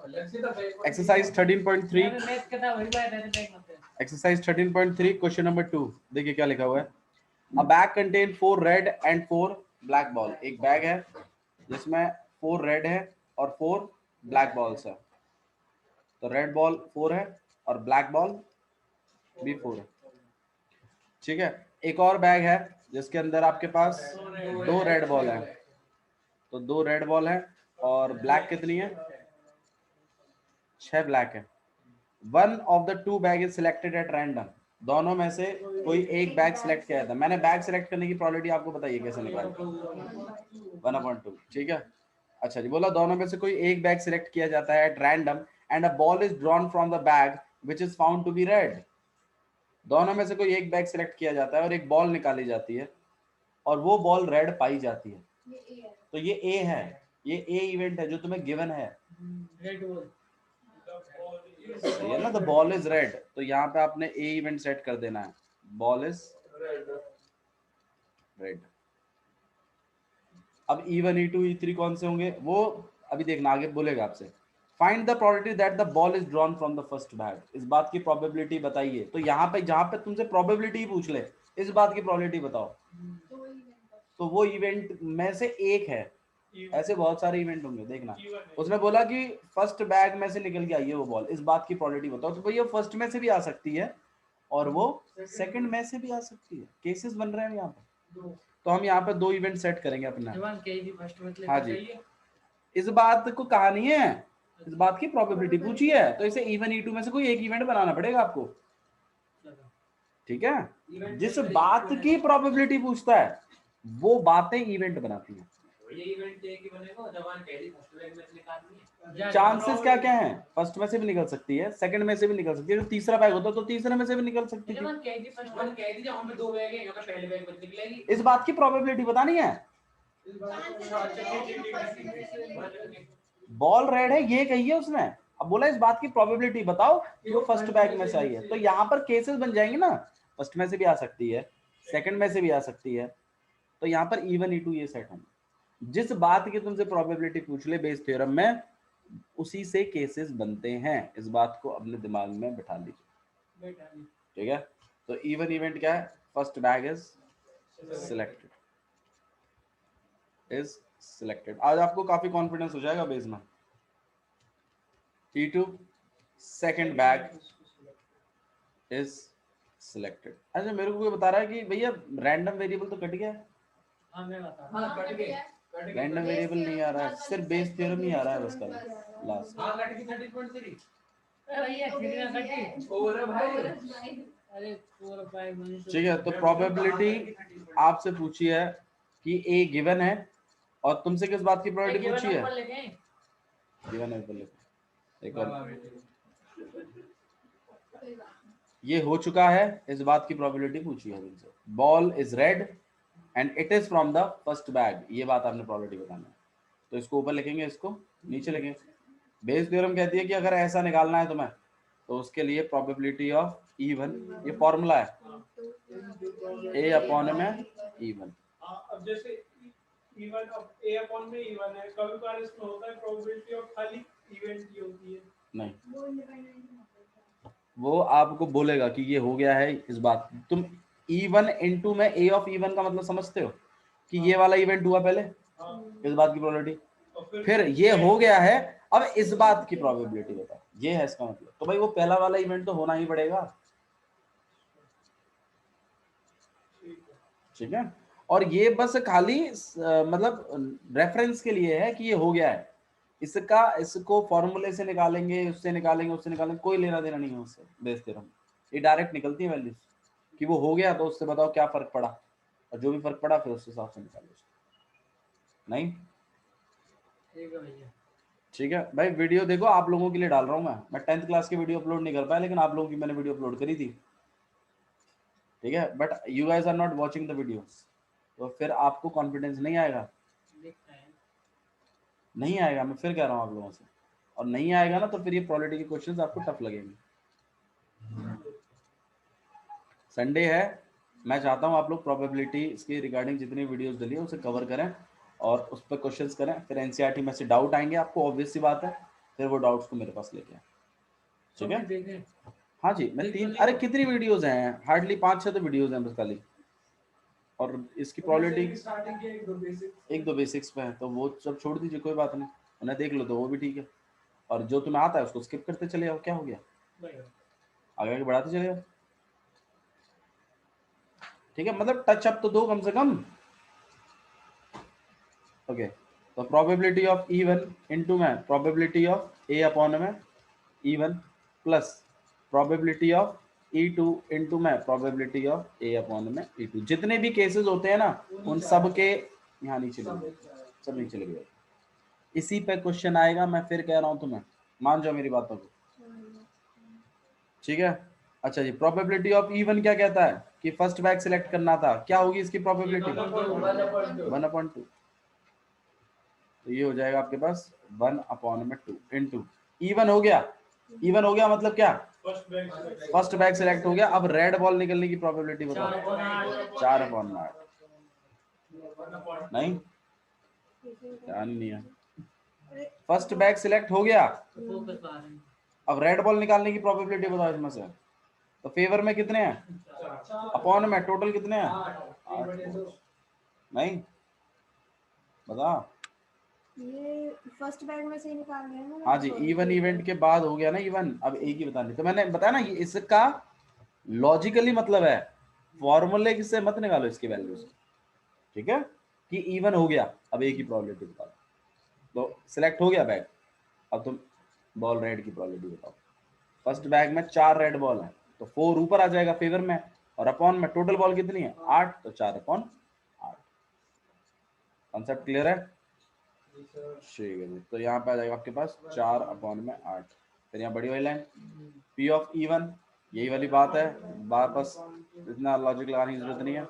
Exercise 13.3 exercise 13.3 question number 2 देखिए क्या लिखा हुआ है। अ bag contain 4 red and 4 black ball. एक बैग है जिसमें 4 रेड है और 4 ब्लैक बॉल्स है। तो रेड बॉल 4 है और ब्लैक बॉल भी 4 है। ठीक है। एक और बैग है जिसके अंदर आपके पास 2 रेड बॉल है। तो 2 रेड बॉल है और ब्लैक कितनी है? 6 ब्लैक है। One of the 2 bag is selected at random. दोनों में से कोई एक बैग सिलेक्ट किया था। मैंने बैग सिलेक्ट करने की प्रोबेबिलिटी आपको बताइए कैसे निकालें। 1/2। ठीक है। अच्छा जी, बोला दोनों में से कोई एक बैग सिलेक्ट किया जाता है at random and a ball is drawn from the bag which is found to be red. दोनों में से कोई एक बैग सिलेक्ट किया जाता है और एक बॉल निकाली जाती है और वो बॉल रेड पाई जाती है। तो ये ए है, ये ए इवेंट है जो तुम्हें गिवन है। सही है ना। द बॉल इज रेड, तो यहाँ पे आपने ए इवेंट सेट कर देना है। Ball is red. अब E1 E2 E3 कौन से होंगे वो अभी देखना, आगे बोलेगा आपसे। Find the probability that the ball is drawn from the first bag. इस बात की प्रोबेबिलिटी बताइए। तो यहाँ पे जहां पे तुमसे प्रोबेबिलिटी पूछ ले, इस बात की प्रोबेबिलिटी बताओ। तो वो इवेंट में से एक है। ऐसे बहुत सारे इवेंट होंगे, देखना। उसने बोला कि फर्स्ट बैग में से निकल के आई है वो बॉल, इस बात की प्रोबेबिलिटी बताओ। तो भैया फर्स्ट में से भी आ सकती है और वो सेकंड में से भी आ सकती है। केसेस बन रहे हैं यहाँ पे। तो हम यहाँ पे 2 इवेंट सेट करेंगे अपना। हाँ जी, इस बात को कहा नहीं है, इस बात की प्रोबेबिलिटी पूछी है। तो इसे E1 E2 में से कोई एक इवेंट बनाना पड़ेगा आपको। ठीक है। जिस बात की प्रोबेबिलिटी पूछता है वो बातें इवेंट बनाती हैं। चांसेस क्या क्या है? फर्स्ट में से भी निकल सकती है, सेकंड में से भी निकल सकती है। तो तीसरा बैग होता तो तीसरे में से भी निकल सकती थी। इस बात की प्रोबेबिलिटी बतानी है। बॉल रेड है ये कही है उसने। अब बोला इस बात की प्रोबेबिलिटी बताओ कि वो फर्स्ट बैग में से आई है। तो यहाँ पर केसेस बन जाएंगे ना, फर्स्ट में से भी आ सकती है, सेकंड में से भी आ सकती है। तो यहाँ पर E1 E2 ये सेट होंगे। जिस बात की तुमसे प्रोबेबिलिटी पूछ ले बेस थ्योरम में, उसी से केसेस बनते हैं। इस बात को अपने दिमाग में बिठा लीजिए। ठीक है। तो E1 इवेंट क्या है? First bag is selected, is selected. आज आपको काफी कॉन्फिडेंस हो जाएगा बेस में। E2 second bag is selected. अच्छा मेरे को कोई बता रहा है कि भैया रैंडम वेरिएबल तो कट गया है। रैंडम वेरिएबल नहीं आ रहा है, सिर्फ बेस थ्योरम ही आ रहा है बस कल लास्ट। ठीक है। तो प्रोबेबिलिटी आपसे पूछी है कि ए गिवन है और तुमसे किस बात की प्रोबेबिलिटी पूछी है? गिवन है। एक और ये हो चुका है, इस बात की प्रोबेबिलिटी पूछी है तुमसे। Ball is red and it is from the first bag, ये बात आपने प्रोबेबिलिटी बताना है। तो इसको ऊपर लिखेंगे, इसको नीचे लिखेंगे। बेस थ्योरम कहती है कि अगर ऐसा निकालना है तुम्हें तो उसके लिए प्रोबेबिलिटी ऑफ E1, ये फॉर्मूला है A अपॉन में E1। अब जैसे E1 अब A अपॉन में E1 है, कभी बार इसमें होता है प्रोबेबिलिटी ऑफ खाली इवेंट की होती है। नहीं, वो आपको बोलेगा कि ये हो गया है। इस बात तुम E1 into में A ऑफ E1 का मतलब समझते हो कि ये वाला इवेंट हुआ पहले, इस बात की प्रोबेबिलिटी, फिर ये हो गया है, अब इस बात की प्रोबेबिलिटी बताओ। ये है इसका मतलब। तो भाई वो पहला वाला इवेंट तो होना ही पड़ेगा। ठीक है। और ये बस खाली मतलब रेफरेंस के लिए है कि ये हो गया है। इसका इसको फॉर्मूले से निकालेंगे, उससे निकालेंगे, उससे निकालेंगे, कोई लेना देना नहीं है उससे बेस थ्योरम। ये डायरेक्ट निकलती है वैल्यूज कि वो हो गया तो उससे बताओ क्या फर्क पड़ा, और जो भी फर्क पड़ा फिर उस हिसाब से निकालो। नहीं ठीक है भाई। वीडियो देखो, आप लोगों के लिए डाल रहा हूँ मैं 10th क्लास की वीडियो अपलोड नहीं कर पाया, लेकिन आप लोगों की मैंने वीडियो अपलोड करी थी। ठीक है। But you guys are not watching the videos, तो फिर आपको कॉन्फिडेंस नहीं आएगा। नहीं आएगा, मैं फिर कह रहा हूँ आप लोगों से। और नहीं आएगा ना तो फिर ये प्रोबेबिलिटी के क्वेश्चंस आपको टफ लगेंगे। संडे है, मैं चाहता हूँ आप लोग प्रोबेबिलिटी इसके रिगार्डिंग जितनी वीडियोस डली है उसे कवर करें और उस पर क्वेश्चंस करें। फिर एनसीईआरटी में से डाउट आएंगे आपको, ऑब्वियस सी बात है। फिर वो डाउट्स को मेरे पास लेके आए, ठीक है। देखें हाँ जी, मैं 3 अरे कितनी वीडियोस हैं, हार्डली 5-6 तो वीडियोस हैं बस खाली, और इसकी प्रोबेबिलिटी स्टार्टिंग के एक दो बेसिक्स पे है, तो वो सब छोड़ दीजिए, कोई बात नहीं, उन्हें देख लो तो वो भी ठीक है, और जो तुम्हें आता है उसको स्किप करते चले जाओ, क्या हो गया, आगे आगे बढ़ाते चले जाओ, ठीक है। मतलब टच अप तो दो कम से कम। ओके, तो प्रोबेबिलिटी ऑफ E1 इनटू में प्रोबेबिलिटी ऑफ A अपॉन में E1 plus probability of E2 into में प्रोबेबिलिटी ऑफ A अपॉन में E2, जितने भी केसेस होते हैं ना उन सब के यहाँ नीचे लिख, सब नीचे लिख दो, इसी पे क्वेश्चन आएगा, मैं फिर कह रहा हूँ तुम्हें, मान जाओ मेरी बातों को, ठीक है। अच्छा जी, प्रोबेबिलिटी ऑफ E1 क्या कहता है कि फर्स्ट बैग सिलेक्ट करना था, क्या होगी इसकी प्रोबेबिलिटी 1/2, तो ये हो जाएगा आपके पास 1/2 इनटू E1 हो गया, E1 हो गया मतलब क्या, फर्स्ट बैग सिलेक्ट हो गया। अब रेड बॉल निकलने की प्रोबेबिलिटी बताओ, 4/8, नहीं ध्यान नहीं है, फर्स्ट बैग सिलेक्ट हो गया, अब रेड बॉल निकालने की प्रोबेबिलिटी बताओ इसमें से, तो फेवर में कितने हैं, अपॉन में टोटल कितने हैं, 8, नहीं बता, ये फर्स्ट बैग में से ही निकाल रहे हैं ना। हाँ जी, इवन इवेंट के बाद हो गया ना इवन, अब एक ही बताने, तो मैंने बताया ना ये इसका लॉजिकली मतलब है, फॉर्मूले से मत निकालो इसकी वैल्यूज, ठीक है, कि इवन हो गया, अब एक ही प्रोबेबिलिटी बताओ, तो सिलेक्ट हो गया बैग, अब तुम बॉल रेड की प्रोबेबिलिटी बताओ, फर्स्ट बैग में 4 रेड बॉल है, तो 4 ऊपर आ जाएगा फेवर में, और अपॉन में टोटल बॉल कितनी है 8, तो 4/8, कॉन्सेप्ट क्लियर है, ठीक है जी। तो यहाँ पे आ जाएगा आपके पास 4/8, फिर यहाँ बड़ी वाली लाइन P ऑफ E1, यही वाली बात है, वापस इतना लॉजिक लगाने की जरूरत नहीं है,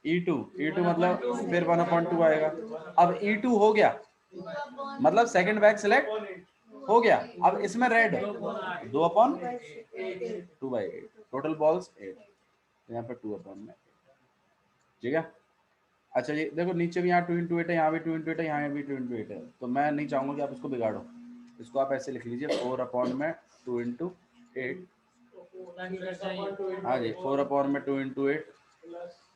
E2 मतलब फिर 1/2 आएगा, अब E2 हो गया मतलब सेकंड बैग सिलेक्ट हो गया, अब इसमें रेड 2/8, टोटल बॉल्स 8, यहाँ पे 2/8, ठीक है। अच्छा जी देखो नीचे भी यहाँ 2 × 8 है, यहाँ भी 2 × 8 है, यहाँ भी 2 × 8 है, तो मैं नहीं चाहूंगा कि आप इसको बिगाड़ो, इसको आप ऐसे लिख लीजिए 4/2 × 8, हाँ जी 4/2 × 8,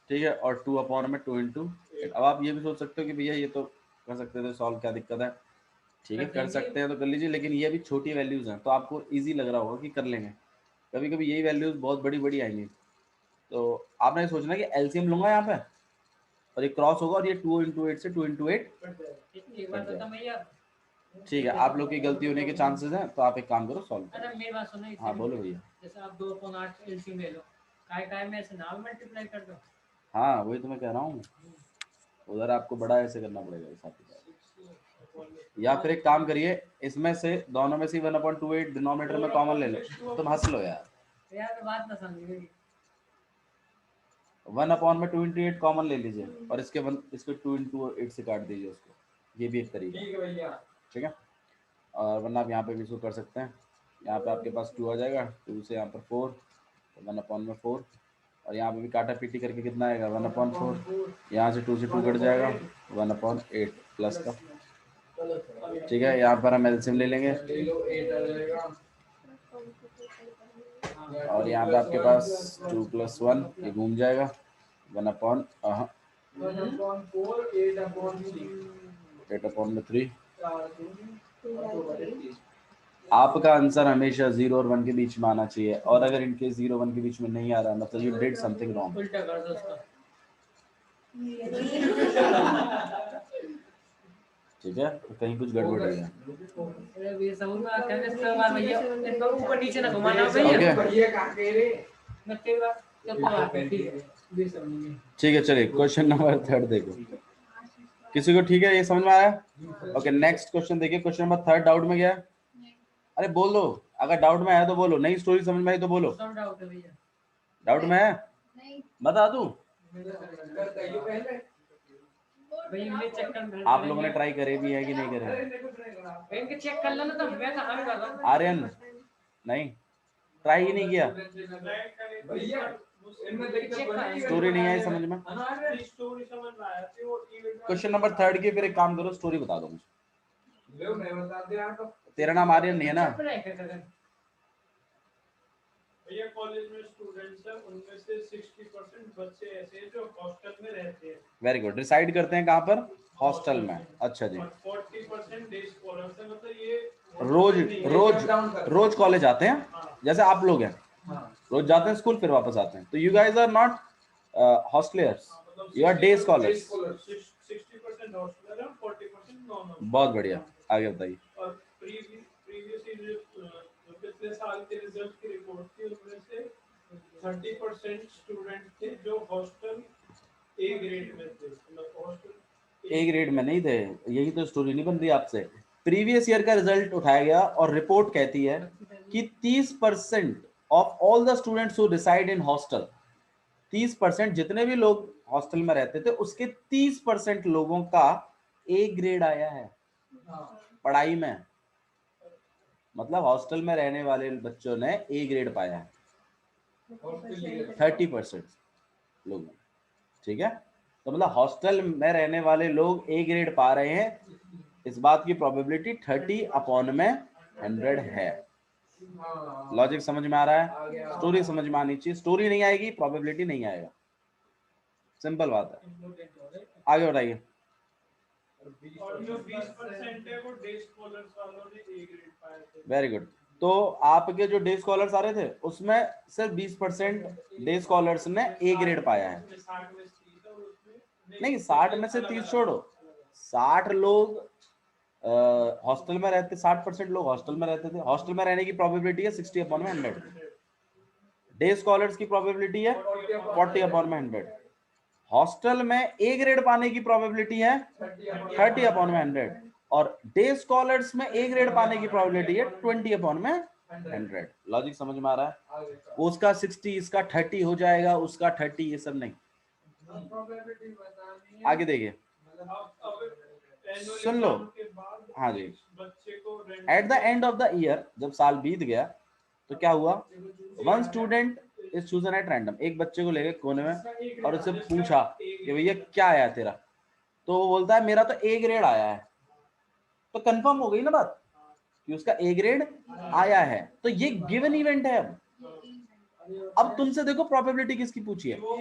ठीक है, और 2/2 × 8। अब आप ये भी सोच सकते हो कि भैया ये तो कर सकते थे सॉल्व, क्या दिक्कत है, ठीक है कर सकते हैं तो कर लीजिए, लेकिन ये भी छोटी वैल्यूज हैं तो आपको इजी लग रहा होगा कि कर लेंगे, कभी कभी यही वैल्यूज बहुत बड़ी बड़ी आएंगी, तो आपने सोचना कि एलसीएम लूंगा यहाँ पे और ये क्रॉस होगा और ये 2 × 8 से 2 × 8, ठीक है, आप लोग की गलती होने के चांसेस हैं, तो आप एक काम करो सॉल्व करो। मेरी बात सुनो, हाँ बोलो भैया, जैसे आप 2/8 एलसीएम ले लो, काय में ऐसे नाम मल्टीप्लाई कर दो, हाँ वही तो मैं कह रहा हूँ, उधर आपको बड़ा ऐसे करना पड़ेगा इस हिसाब, या फिर एक काम करिए, इसमें से दोनों में से 1/28 डिनोमिनेटर में कॉमन ले लो, तुम हंस लो यार, बात ना समझिए, 1/2 × 8 कॉमन ले लीजिए और इसके 2 × 8 से काट दीजिए उसको, ये भी एक तरीका है, ठीक है। और वरना आप यहाँ पे भी इसको कर सकते हैं, यहाँ पे आपके पास 2 आ जाएगा, 2 से यहाँ पर 4, तो 1/4, और यहाँ पे भी काटा पीटी करके कितना आएगा 1/4, यहाँ से 2 से 2 कट जाएगा 1/8 प्लस का, ठीक है। यहाँ पर हम एलसीएम ले लेंगे, और यहाँ पे आपके पास 2 + 1 ये घूम जाएगा 8/3, आपका आंसर हमेशा 0 और 1 के बीच में आना चाहिए, और अगर इनके 0 1 के बीच में नहीं आ रहा मतलब यू डिड समथिंग रॉन्ग, उल्टा कर दो उसका, ठीक है, तो कहीं कुछ गड़बड़ है। ये समझ में आता है, इसका बार भैया इसको ऊपर नीचे ना घुमाना भैया, ठीक है चलिए क्वेश्चन नंबर 3 देखो, किसी को ठीक है ये समझ में आया, ओके। नेक्स्ट क्वेश्चन देखिए, क्वेश्चन नंबर 3 डाउट में गया, अरे बोल दो, अगर डाउट में आया तो बोलो, नई स्टोरी समझ में आई तो बोलो, डाउट है भैया, डाउट में है बता दूं, चेक कर, आप लोगों ने ट्राई करे भी है कि नहीं करे, इनके चेक कर लेना, तो मैं कहाँ कर रहा हूँ, आर्यन नहीं ट्राई ही नहीं किया, स्टोरी नहीं आई समझ में, क्वेश्चन नंबर 3 की फिर एक काम करो स्टोरी बता दो मुझे, तेरा नाम आर्यन नहीं है ना? भैया कॉलेज में स्टूडेंट्स हैं, उनमें से 60% बच्चे ऐसे हैं जो हॉस्टल में रहते हैं। Very good. डिसाइड करते हैं कहाँ पर? हॉस्टल में। अच्छा जी। और 40% डे स्कॉलर्स हैं, मतलब ये रोज कॉलेज आते हैं, हाँ। जैसे आप लोग हैं, रोज जाते हैं स्कूल फिर वापस आते हैं। तो you guys are not hostellers, you are day scholars. 60% hosteller है, 40% नॉन हॉस्टलर। बहुत बढ़िया, आगे बताइए। और प्रीवियसली जो पिछले साल के रिजल्ट की रिपोर्ट थी, उसमें से 30% स्टूडेंट थे जो हॉस्टल ए ग्रेड में थे, मतलब हॉस्टल ए ग्रेड में नहीं थे, यही तो स्टोरी नहीं बन रही आपसे। प्रीवियस ईयर का रिजल्ट उठाया गया और रिपोर्ट कहती है कि 30% of all the students who reside in hostel, 30% जितने भी लोग हॉस्टल में रहते थे उसके 30% लोगों का ए ग्रेड आया है पढ़ाई में। मतलब हॉस्टल में रहने वाले बच्चों ने ए ग्रेड पाया है 30% लोगों। ठीक है, तो मतलब हॉस्टल में रहने वाले लोग ए ग्रेड पा रहे हैं, इस बात की प्रोबेबिलिटी 30/100 है। लॉजिक समझ में आ रहा है? स्टोरी समझ में आनी चाहिए, स्टोरी नहीं आएगी प्रोबेबिलिटी नहीं आएगा, सिंपल बात है। आगे बढ़ाइए। और जो 20% है वो डे स्कॉलर्स वालों ने ए ग्रेड पाए थे। Very good. तो आपके जो डे स्कॉलर्स आ रहे थे उसमें सिर्फ 20% डे स्कॉलर्स ने ए ग्रेड पाया है। 60 में से 30 और उसमें नहीं, 60 में से 30 छोड़ो, 60 लोग हॉस्टल में रहते, 60% लोग हॉस्टल में रहते थे। हॉस्टल में रहने की प्रोबेबिलिटी है 60/100। डे स्कॉलर्स की प्रोबेबिलिटी है 40/100। हॉस्टल में ए ग्रेड पाने की प्रोबेबिलिटी है 30/100 और डे स्कॉलर्स में ए ग्रेड पाने की प्रोबेबिलिटी है 20/100। लॉजिक समझ में आ रहा है? उसका 60, इसका 30 हो जाएगा, उसका 30, ये सब नहीं। आगे देखिए, सुन लो। हाँ जी, बच्चे को at the end of the year, जब साल बीत गया तो क्या हुआ? One student is chosen at random, एक बच्चे को लेके कोने में और उससे पूछा कि भैया क्या आया तेरा, तो वो बोलता है मेरा तो ए ग्रेड आया है। तो कंफर्म हो गई ना बात कि उसका ए ग्रेड आया है, तो ये गिवन इवेंट है। अब तुमसे देखो प्रोबेबिलिटी किसकी पूछी है, वो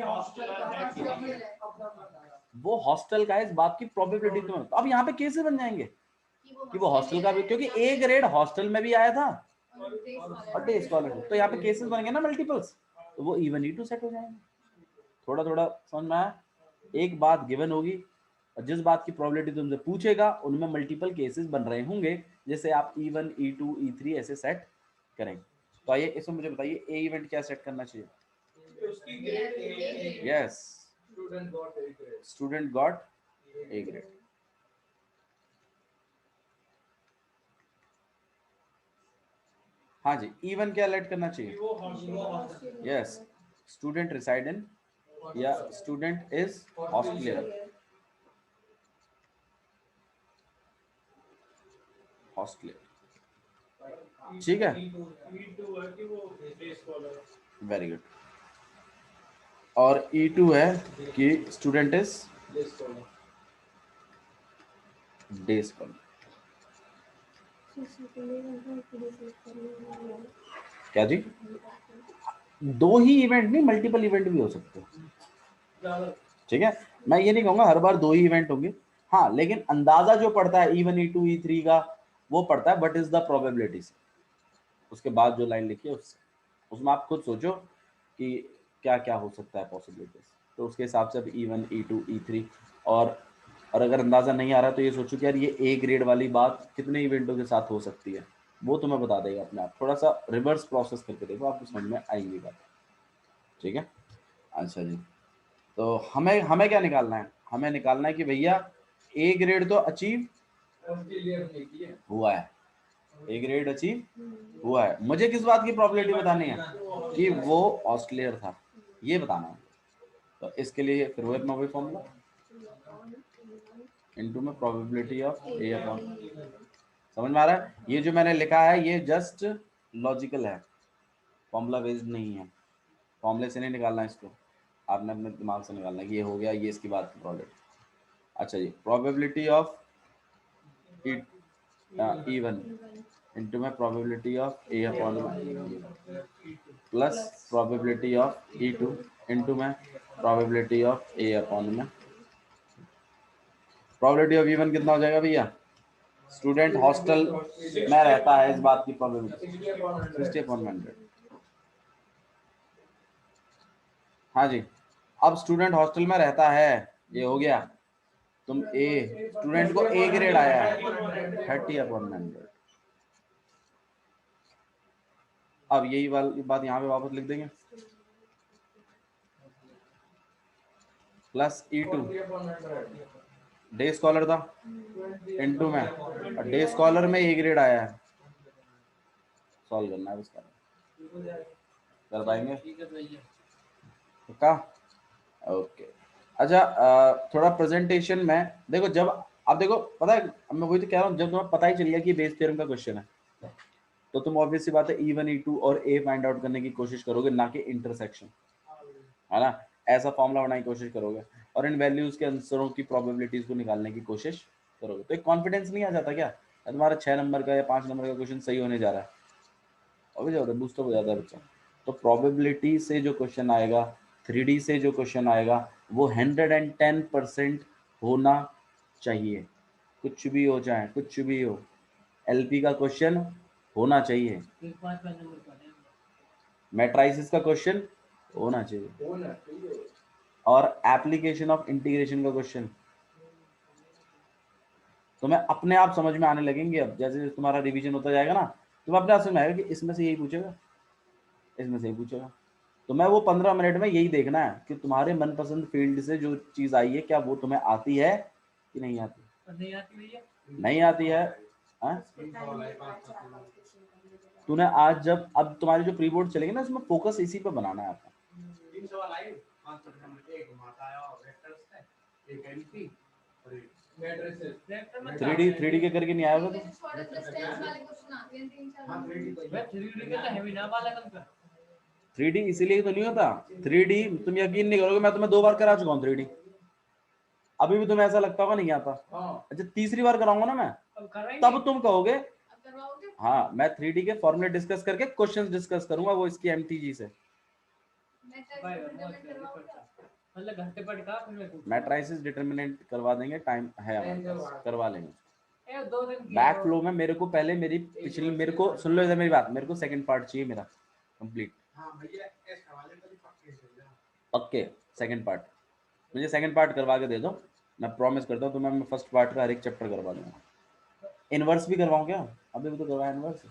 हॉस्टल का है, इस बात की प्रोबेबिलिटी तुम्हें। तो अब यहाँ पे केसेस बन जाएंगे कि वो हॉस्टल का भी, क्योंकि ए ग्रेड हॉस्टल में भी आया था और डे स्कॉलर, तो यहाँ पे केसेस बन गए ना मल्टीपल्स, तो वो इवन ही टू सेट हो जाएंगे। थोड़ा थोड़ा समझ में आया? एक बात गिवन होगी और जिस बात की प्रोबेबिलिटी तुमसे पूछेगा उनमें मल्टीपल केसेस बन रहे होंगे, जैसे आप E1 E2 E3 ऐसे सेट करेंगे। तो आइए इसमें मुझे बताइए ए इवेंट क्या सेट करना चाहिए? Yes, student got A grade. हाँ जी, E1 क्या अलर्ट करना चाहिए? यस, स्टूडेंट रिसाइड इन या स्टूडेंट इज हॉस्टलियर। हॉस्टलियर, ठीक है, वेरी गुड। और E2 है कि स्टूडेंट इज डे स्कॉलर। क्या जी? दो ही इवेंट नहीं, मल्टीपल इवेंट भी हो सकते हैं। ठीक है, मैं ये नहीं कहूंगा हर बार दो ही इवेंट होंगे, हाँ, लेकिन अंदाजा जो पड़ता है E1 E2 E3 का वो पड़ता है, बट इज द प्रोबेबिलिटी से। उसके बाद जो लाइन लिखी है उससे, उसमें आप खुद सोचो कि क्या क्या हो सकता है पॉसिबिलिटीज, तो उसके हिसाब से अब E1 E2 E3 और अगर अंदाजा नहीं आ रहा तो ये सोचो कि यार ये ए ग्रेड वाली बात कितने इवेंटों के साथ हो सकती है, वो तुम्हें बता देगा अपने आप। थोड़ा सा रिवर्स प्रोसेस करके देखो, आपको समझ में आएंगी बात। ठीक है, अच्छा जी। तो हमें हमें क्या निकालना है? हमें निकालना है कि भैया ए ग्रेड तो अचीव हुआ है, ए ग्रेड अचीव हुआ है, मुझे किस बात की प्रोबेबिलिटी बतानी है कि वो ऑस्ट्रेलियर था, ये बताना है। तो इसके लिए फिर वही अपना वही फॉर्मूला इनटू में प्रोबेबिलिटी ऑफ ए अपॉन, समझ में आ रहा है? ये जो मैंने लिखा है ये जस्ट लॉजिकल है, फॉर्मूला बेस्ड नहीं है, फॉर्मूले से नहीं निकालना है इसको, आपने अपने दिमाग से निकालना है कि ये हो गया, ये इसकी बात की प्रोबेबिलिटी। अच्छा जी, probability of E1 into my probability of A upon plus probability of E2 into my probability of A upon में probability of E1 कितना हो जाएगा भैया? स्टूडेंट हॉस्टल में रहता है, इस बात की प्रोबेबिलिटी 60/100। हाँ जी, अब स्टूडेंट हॉस्टल में रहता है, ये हो गया। तुम ए स्टूडेंट को ए ग्रेड आया है 30/100। अब यही वाली बात यहाँ पे वापस लिख देंगे प्लस E2 डे स्कॉलर था इनटू में डे स्कॉलर में ए ग्रेड आया है। सॉल्व करना है उसका, कर पाएंगे पक्का? ओके। अच्छा थोड़ा प्रेजेंटेशन में देखो, जब आप देखो पता है, मैं वही तो कह रहा हूँ, जब तुम्हें पता ही चल गया कि बेस थ्योरम का क्वेश्चन है तो तुम ऑब्वियस सी बात है E1 E2 और A फाइंड आउट करने की कोशिश करोगे, ना कि इंटरसेक्शन, है ना? ऐसा फॉर्मूला बनाने की कोशिश करोगे और इन वैल्यूज के आंसरों की प्रोबेबिलिटीज को निकालने की कोशिश करोगे। तो एक कॉन्फिडेंस नहीं आ जाता क्या तुम्हारा 6 नंबर का या 5 नंबर का क्वेश्चन सही होने जा रहा है, और बूस्ट हो जाता है बच्चा। तो प्रोबेबिलिटी से जो क्वेश्चन आएगा, 3D से जो क्वेश्चन आएगा, वो 110% होना चाहिए, कुछ भी हो जाए, कुछ भी हो, LP का क्वेश्चन होना चाहिए, मैट्राइसिस का क्वेश्चन होना चाहिए, और एप्लीकेशन ऑफ इंटीग्रेशन का क्वेश्चन तुम्हें अपने आप समझ में आने लगेंगे। अब जैसे तुम्हारा रिवीजन होता जाएगा ना, तुम्हें अपने आप समझ में आएगा कि इसमें से यही पूछेगा, इसमें से यही पूछेगा। तो मैं वो 15 मिनट में यही देखना है कि तुम्हारे मनपसंद फील्ड से जो चीज आई है क्या वो तुम्हें आती है कि नहीं आती। नहीं आती है, तूने आज जब अब तुम्हारी जो प्री बोर्ड चलेगी ना, उसमें फोकस इसी पे बनाना है आपका। 3D के करके नहीं आया होगा तो 3D इसीलिए तो नहीं होता। 3D तुम यकीन नहीं करोगे, मैं तुम्हें 2 बार करा चुका हूँ 3D, अभी भी तुम्हें ऐसा लगता होगा नहीं आता। अच्छा तीसरी बार कराऊंगा ना मैं, तब तुम कहोगे हाँ मैं 3D के फॉर्मूले डिस्कस करके क्वेश्चंस डिस्कस करूंगा वो इसकी MTG से। मैट्राइसिस डिटरमिनेंट करवा देंगे, टाइम है हमारे पास, करवा लेंगे। बैक फ्लो में मेरे को पहले मेरी पिछली, मेरे को सुन लो इधर मेरी बात, मेरे को सेकंड पार्ट चाहिए मेरा कंप्लीट। पक्के सेकंड पार्ट, मुझे सेकंड पार्ट करवा के दे दो, मैं प्रॉमिस करता हूँ तुम्हें मैं फर्स्ट पार्ट का हर एक चैप्टर करवा दूंगा। इनवर्स भी करवाऊं क्या? अभी भी तो करवाया इनवर्स,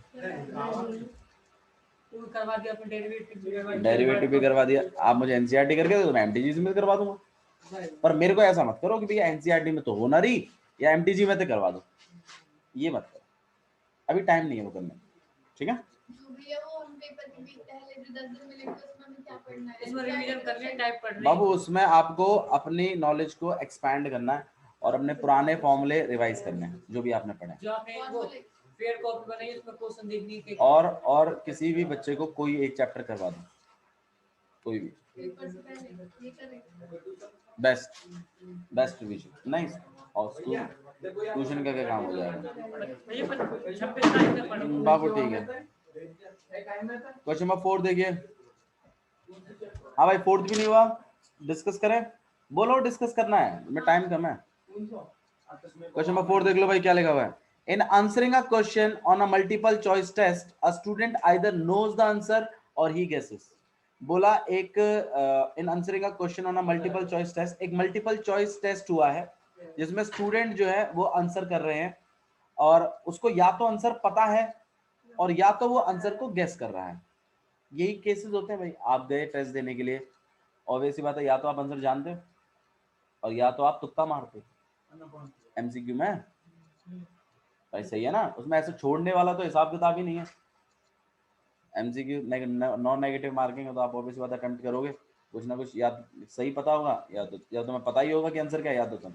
करवा दिया, डेरिवेटिव भी करवा दिया। आप मुझे NCERT करके दो, मैं MTG में करवा दूंगा। पर मेरे को ऐसा मत करो कि भैया NCERT में तो होना रही या MTG में तो करवा दो, ये मत करो, अभी टाइम नहीं है वो करने, ठीक है? बाबू उसमें आपको अपनी नॉलेज को एक्सपैंड करना है और अपने पुराने फॉर्मूले रिवाइज करने हैं जो भी आपने पढ़े, और किसी भी बच्चे को कोई एक चैप्टर करवा दो, कोई भी, बेस्ट रिवीजन नहीं, और ट्यूशन का क्या काम हो जाएगा बाबू, ठीक है। क्वेश्चन नंबर 4 देखिए। हाँ भाई 4th भी नहीं हुआ, डिस्कस करें, बोलो डिस्कस करना है, मैं टाइम कम है। क्वेश्चन नंबर 4 देख लो भाई क्या लिखा हुआ है। In answering a question on a multiple choice test a student either knows the answer or he guesses. बोला एक in answering a question on a multiple choice test, एक मल्टीपल चॉइस टेस्ट हुआ है जिसमें स्टूडेंट जो है वो answer कर रहे हैं और उसको या तो आंसर पता है और या तो वो आंसर को गेस कर रहा है। यही केसेस होते हैं भाई। आप गए टेस्ट देने के लिए, ऑब्वियस सी बात है या तो आप आंसर जानते हो और या तो आप तुक्का मारते हो। MCQ में भाई सही है ना, उसमें ऐसे छोड़ने वाला तो हिसाब किताब ही नहीं है। MCQ नॉन नेगेटिव मार्किंग है तो आप ऑब्वियस बात अटेम्प्ट करोगे, कुछ ना कुछ या सही पता होगा या तो तुम्हें पता ही होगा कि आंसर क्या है, या तो तुम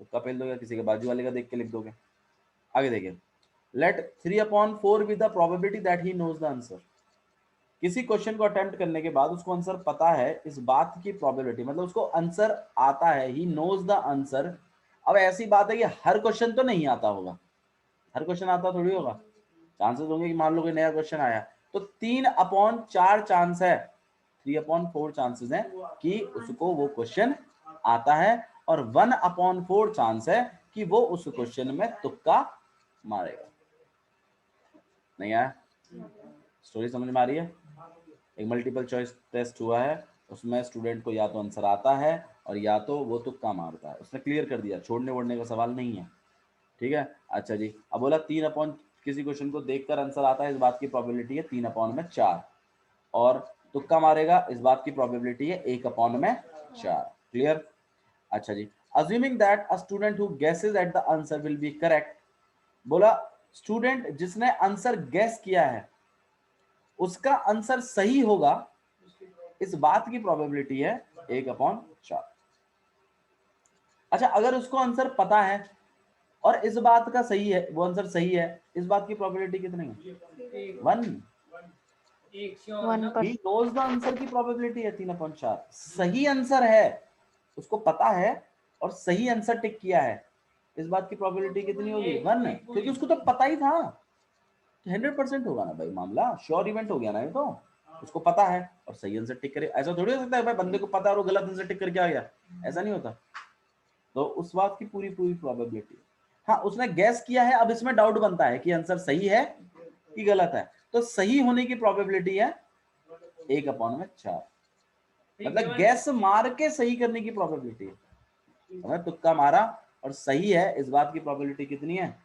तुक्का फेल दोगे, किसी के बाजू वाले का देख के लिख दोगे। आगे देखिए, let 3/4 be the probability that he knows the answer. किसी क्वेश्चन को अटेम्प्ट करने के बाद उसको आंसर पता है, इस बात की प्रोबेबिलिटी, मतलब उसको आंसर आता है, ही नोज द आंसर। अब ऐसी बात है कि हर क्वेश्चन तो नहीं आता होगा, हर क्वेश्चन आता थोड़ी होगा, चांसेस होंगे कि मान लो कोई नया क्वेश्चन आया, तो 3/4 चांस है, 3/4 चांसेस है कि उसको वो क्वेश्चन आता है, और 1/4 चांस है कि वो उस क्वेश्चन में तुक्का मारेगा। नहीं आया? स्टोरी समझ में आ रही है? एक मल्टीपल चॉइस टेस्ट हुआ है, उसमें स्टूडेंट को या तो आंसर आता है और या तो वो तुक्का मारता है। उसने क्लियर कर दिया, छोड़ने वोड़ने का सवाल नहीं है। ठीक है, अच्छा जी। अब बोला 3/, किसी क्वेश्चन को देखकर आंसर आता है, इस बात की प्रोबेबिलिटी है 3/4, और तुक्का मारेगा, इस बात की प्रोबेबिलिटी है 1/4। क्लियर? अच्छा जी। Assuming that a student who guesses at the answer will be correct, बोला स्टूडेंट जिसने आंसर गेस किया है उसका आंसर सही होगा, इस बात की प्रोबेबिलिटी है 1/4। अच्छा, अगर उसको आंसर पता है और इस बात का सही है, वो आंसर सही है, इस बात की प्रोबेबिलिटी कितनी है? 1। एक श्योर है ना? ही नोज द आंसर की प्रोबेबिलिटी है 3/4। सही आंसर है, उसको पता है और सही आंसर टिक किया है, इस बात की प्रोबेबिलिटी कितनी होगी? 1, क्योंकि उसको तो पता ही था। 100% होगा ना भाई, मामला श्योर इवेंट हो गया ना ये तो। उसको पता है और सही आंसर टिक करे, ऐसा थोड़ी हो सकता है भाई बंदे को पता है और वो गलत आंसर टिक करके आ गया, ऐसा नहीं होता। तो उस बात की पूरी पूरी प्रोबेबिलिटी। हाँ, उसने गैस किया है, अब इसमें डाउट बनता है कि आंसर सही है कि गलत है, तो सही होने की प्रोबेबिलिटी है 1/4। मतलब गैस मार के सही करने की प्रोबेबिलिटी है, हमें तुक्का मारा और सही है, इस बात की प्रोबेबिलिटी कितनी है?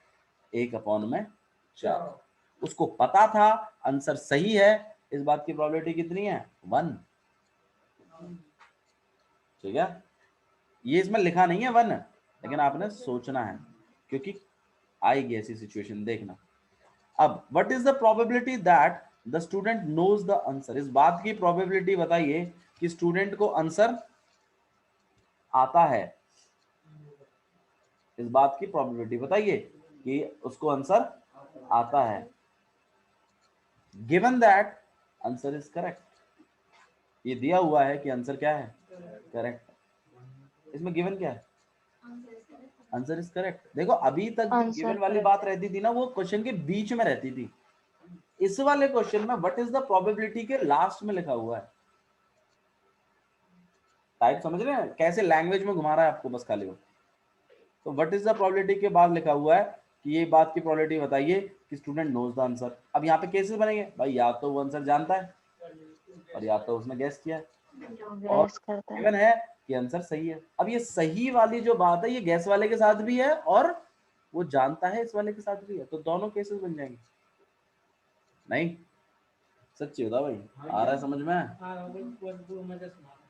1/4। उसको पता था आंसर सही है, इस बात की प्रोबेबिलिटी कितनी है? 1। ठीक है, ये इसमें लिखा नहीं है 1, लेकिन आपने सोचना है क्योंकि आएगी ऐसी सिचुएशन, देखना। अब what is the probability that the student knows the answer, इस बात की प्रोबेबिलिटी बताइए कि स्टूडेंट को आंसर आता है, इस बात की प्रोबेबिलिटी बताइए कि उसको आंसर आता है, given that answer is correct. ये दिया हुआ है कि आंसर क्या है? करेक्ट। इसमें गिवन क्या है? Answer is correct. देखो अभी तक गिवन वाली बात रहती थी ना, वो क्वेश्चन के बीच में रहती थी। इस वाले क्वेश्चन में व्हाट इज द प्रोबेबिलिटी के लास्ट में लिखा हुआ है। टाइप समझ रहे हैं कैसे लैंग्वेज में घुमा रहा है आपको बस खाली वो। तो व्हाट इज द प्रोबेबिलिटी के बाद लिखा हुआ है कि ये बात की प्रोबेबिलिटी बताइए कि स्टूडेंट नोज द आंसर। अब यहाँ पे केसेस बनेंगे भाई, या तो वो आंसर जानता है और या तो उसने गेस किया है, और गिवन है कि आंसर सही है। अब ये सही वाली जो बात है ये गैस वाले के साथ भी है और वो जानता है इस वाले के साथ भी है, तो दोनों केसेस बन जाएंगे। नहीं सच्ची होता भाई, आ रहा है समझ में?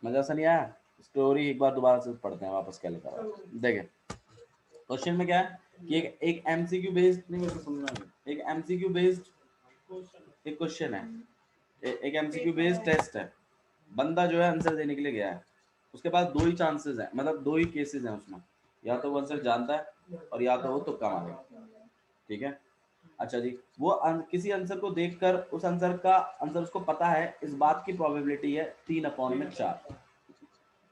मजा सा नहीं आया? स्टोरी एक बार दोबारा से पढ़ते हैं वापस, क्या लिखा है देखें। क्वेश्चन में क्या है कि एक एमसीक्यू बेस्ड, नहीं मेरे को समझ में आ गया, एक एमसीक्यू बेस्ड एक क्वेश्चन है, एक एमसीक्यू बेस्ड टेस्ट है। बंदा जो है आंसर देने के लिए गया है, उसके पास दो ही चांसेस हैं, मतलब दो ही केसेस हैं उसमें, या तो वो आंसर जानता है और या तो वो तुक्का मारेगा। ठीक है, अच्छा जी। वो किसी आंसर को देखकर उस आंसर का आंसर उसको पता है, इस बात की प्रोबेबिलिटी है 3/4।